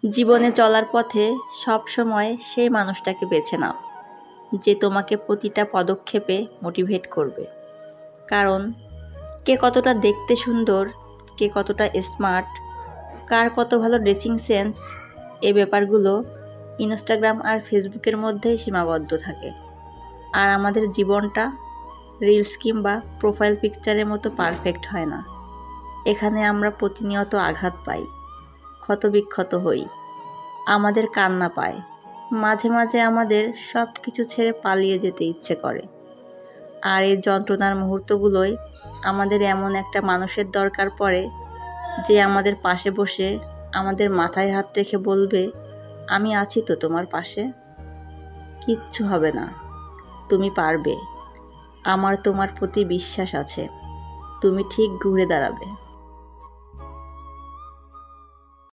জীবনে চলার পথে সব সময় সেই মানুষটাকে বেছে নাও যে তোমাকে প্রতিটা পদক্ষেপে মোটিভেট করবে। কারণ কে কতটা দেখতে সুন্দর, কে কতটা স্মার্ট, কার কত ভালো ড্রেসিং সেন্স, এই ব্যাপারগুলো ইনস্টাগ্রাম আর ফেসবুকের মধ্যেই সীমাবদ্ধ থাকে। আর আমাদের জীবনটা রিলস কিংবা প্রোফাইল পিকচারের মতো পারফেক্ট হয় না। এখানে আমরা প্রতিনিয়ত আঘাত পাই, ক্ষতবিক্ষত হই, আমাদের কান্না পায়, মাঝে মাঝে আমাদের সব কিছু ছেড়ে পালিয়ে যেতে ইচ্ছে করে। আর এই যন্ত্রণার মুহূর্তগুলোই আমাদের এমন একটা মানুষের দরকার পড়ে যে আমাদের পাশে বসে আমাদের মাথায় হাত রেখে বলবে, আমি আছি তো তোমার পাশে, কিচ্ছু হবে না, তুমি পারবে, আমার তোমার প্রতি বিশ্বাস আছে, তুমি ঠিক ঘুরে দাঁড়াবে।